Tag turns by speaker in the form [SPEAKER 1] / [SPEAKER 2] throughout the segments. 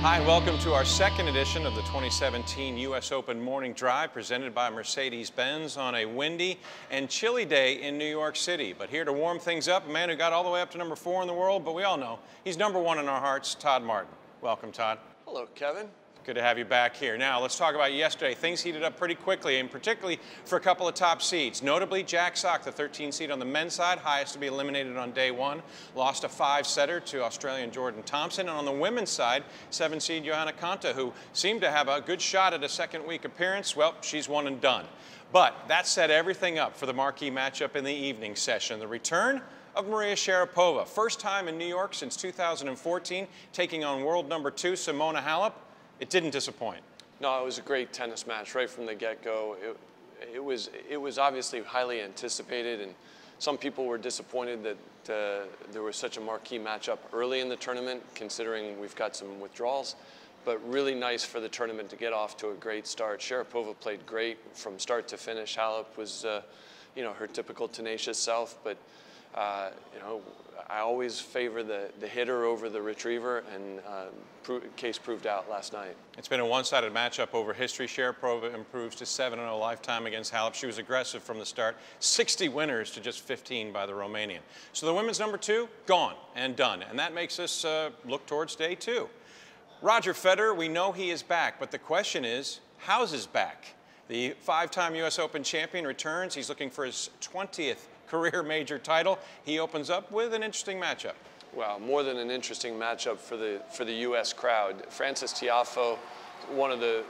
[SPEAKER 1] Hi, and welcome to our second edition of the 2017 U.S. Open Morning Drive presented by Mercedes-Benz on a windy and chilly day in New York City. But here to warm things up, a man who got all the way up to number 4 in the world, but we all know he's number 1 in our hearts, Todd Martin. Welcome, Todd.
[SPEAKER 2] Hello, Kevin.
[SPEAKER 1] Good to have you back here. Now, let's talk about yesterday. Things heated up pretty quickly, and particularly for a couple of top seeds. Notably, Jack Sock, the 13 seed on the men's side, highest to be eliminated on day 1, lost a 5-setter to Australian Jordan Thompson. And on the women's side, 7 seed Johanna Konta, who seemed to have a good shot at a second-week appearance. Well, she's one and done. But that set everything up for the marquee matchup in the evening session. The return of Maria Sharapova. First time in New York since 2014, taking on world number 2, Simona Halep. It didn't disappoint.
[SPEAKER 2] No, it was a great tennis match right from the get-go. It was obviously highly anticipated, and some people were disappointed that there was such a marquee matchup early in the tournament, considering we've got some withdrawals. But really nice for the tournament to get off to a great start. Sharapova played great from start to finish. Halep was, her typical tenacious self, but I always favor the hitter over the retriever, and case proved out last night.
[SPEAKER 1] It's been a one-sided matchup over history. Sharapova improves to 7-0 lifetime against Halep. She was aggressive from the start. 60 winners to just 15 by the Romanian. So the women's number 2, gone and done. And that makes us look towards day 2. Roger Federer, we know he is back, but the question is, how's his back? The 5-time U.S. Open champion returns. He's looking for his 20th career major title. He opens up with an interesting matchup.
[SPEAKER 2] Well, more than an interesting matchup for the U.S. crowd. Frances Tiafoe, one of the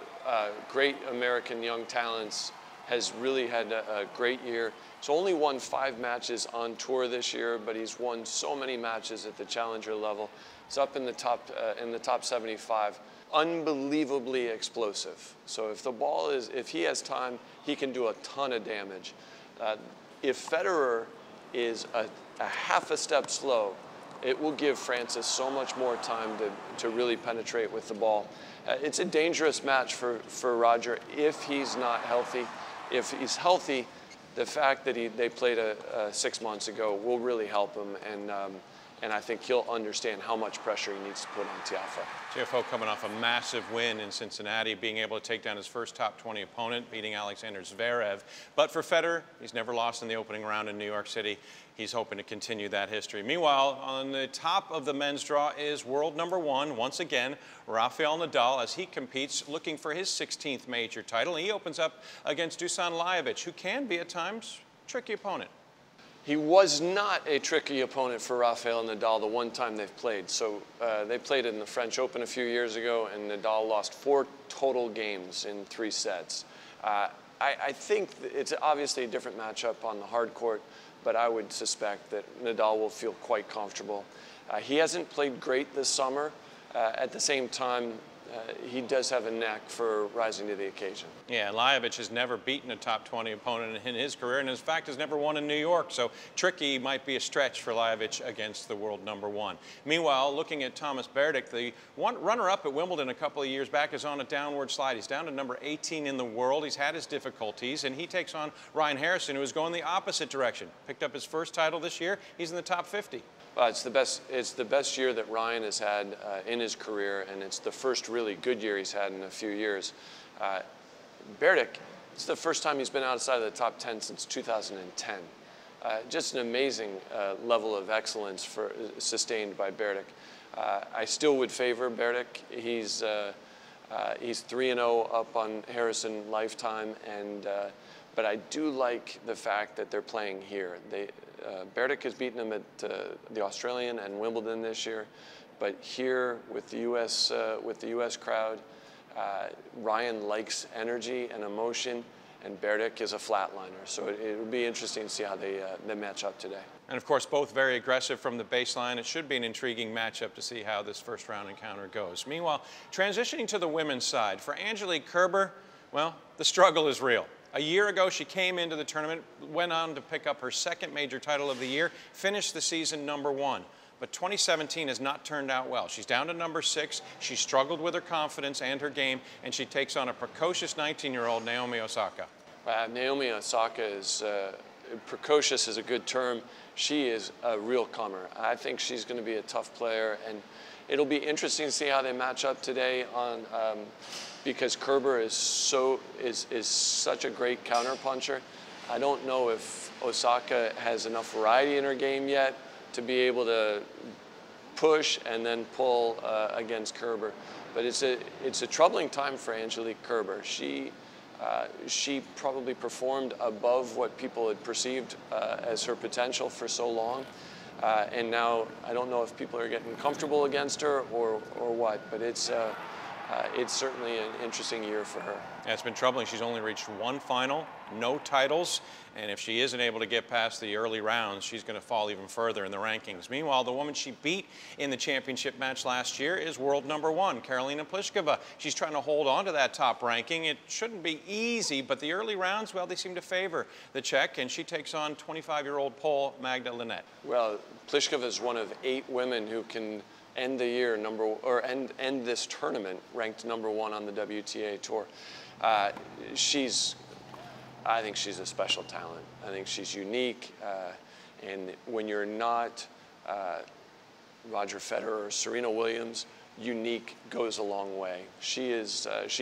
[SPEAKER 2] great American young talents, has really had a great year. He's only won 5 matches on tour this year, but he's won so many matches at the challenger level. He's up in the top 75. Unbelievably explosive. So if he has time, he can do a ton of damage. If Federer is a half a step slow, it will give Frances so much more time to really penetrate with the ball. It's a dangerous match for Roger if he's not healthy. If he's healthy, the fact that they played 6 months ago will really help him, and I think he'll understand how much pressure he needs to put on Tiafoe.
[SPEAKER 1] Tiafoe coming off a massive win in Cincinnati, being able to take down his first top 20 opponent, beating Alexander Zverev. But for Federer, he's never lost in the opening round in New York City. He's hoping to continue that history. Meanwhile, on the top of the men's draw is world number 1, once again, Rafael Nadal, as he competes, looking for his 16th major title. He opens up against Dusan Lajovic, who can be at times a tricky opponent.
[SPEAKER 2] He was not a tricky opponent for Rafael Nadal the one time they've played. So they played in the French Open a few years ago, and Nadal lost 4 total games in 3 sets. I think it's obviously a different matchup on the hard court, but I would suspect that Nadal will feel quite comfortable. He hasn't played great this summer. At the same time, he does have a knack for rising to the occasion.
[SPEAKER 1] Yeah, Lajovic has never beaten a top 20 opponent in his career, and in fact has never won in New York, so tricky might be a stretch for Lajovic against the world number 1. Meanwhile, looking at Thomas Berdick, the runner-up at Wimbledon a couple of years back, is on a downward slide. He's down to number 18 in the world. He's had his difficulties, and he takes on Ryan Harrison, who is going the opposite direction. Picked up his first title this year. He's in the top 50.
[SPEAKER 2] It's the best year that Ryan has had in his career, and it's the first really good year he's had in a few years. Berdick, it's the first time he's been outside of the top 10 since 2010. Just an amazing level of excellence sustained by Berdick. I still would favor Berdick. He's 3-0 up on Harrison lifetime, but I do like the fact that they're playing here. Berdick has beaten him at the Australian and Wimbledon this year, but here with the U.S. crowd, Ryan likes energy and emotion, and Berdick is a flatliner. So it would be interesting to see how they match up today.
[SPEAKER 1] And of course, both very aggressive from the baseline. It should be an intriguing matchup to see how this first round encounter goes. Meanwhile, transitioning to the women's side, for Angelique Kerber, well, the struggle is real. A year ago, she came into the tournament, went on to pick up her 2nd major title of the year, finished the season number 1. But 2017 has not turned out well. She's down to number 6. She struggled with her confidence and her game, and she takes on a precocious 19-year-old Naomi Osaka.
[SPEAKER 2] Naomi Osaka is precocious is a good term. She is a real comer. I think she's going to be a tough player, It'll be interesting to see how they match up today on because Kerber is such a great counterpuncher. I don't know if Osaka has enough variety in her game yet to be able to push and then pull against Kerber. But it's a troubling time for Angelique Kerber. She probably performed above what people had perceived as her potential for so long. And now I don't know if people are getting comfortable against her or what, but it's certainly an interesting year for her.
[SPEAKER 1] Yeah, it's been troubling. She's only reached one final, no titles, and if she isn't able to get past the early rounds, she's going to fall even further in the rankings. Meanwhile, the woman she beat in the championship match last year is world #1, Karolina Pliskova. She's trying to hold on to that top ranking. It shouldn't be easy, but the early rounds, well, they seem to favor the Czech, and she takes on 25-year-old Pole Magda Linette.
[SPEAKER 2] Well, Pliskova is one of 8 women who can end the year end this tournament ranked #1 on the WTA tour. I think she's a special talent. I think she's unique, and when you're not Roger Federer or Serena Williams, unique goes a long way. She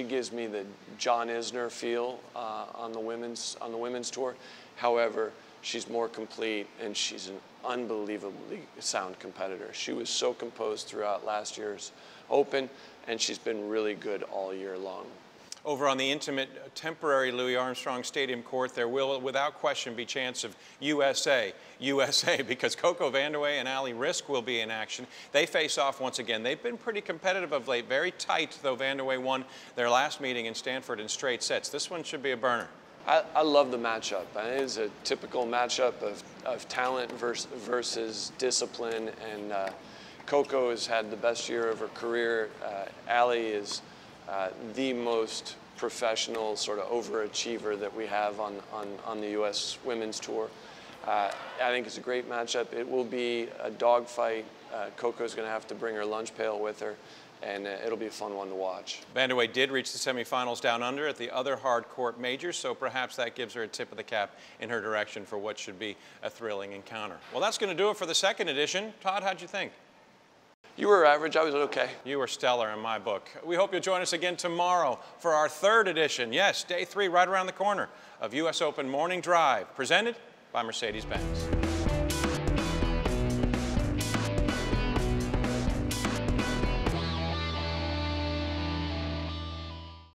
[SPEAKER 2] gives me the John Isner feel on the women's tour. However, she's more complete, and she's an unbelievably sound competitor. She was so composed throughout last year's Open, and she's been really good all year long.
[SPEAKER 1] Over on the intimate, temporary Louis Armstrong Stadium court, there will, without question, be chance of USA, because Coco Vandeweghe and Ali Risk will be in action. They face off once again. They've been pretty competitive of late, very tight, though Vandeweghe won their last meeting in Stanford in straight sets. This one should be a burner.
[SPEAKER 2] I love the matchup. It is a typical matchup of talent versus discipline, and Coco has had the best year of her career. Ali is the most professional sort of overachiever that we have on the U.S. Women's Tour. I think it's a great matchup. It will be a dogfight. Coco's going to have to bring her lunch pail with her, and it'll be a fun one to watch.
[SPEAKER 1] Vandeweghe did reach the semifinals down under at the other hard court majors, so perhaps that gives her a tip of the cap in her direction for what should be a thrilling encounter. Well, that's going to do it for the second edition. Todd, how'd you think?
[SPEAKER 2] You were average. I was okay.
[SPEAKER 1] You were stellar in my book. We hope you'll join us again tomorrow for our third edition. Yes, day 3 right around the corner of U.S. Open Morning Drive, presented by Mercedes-Benz.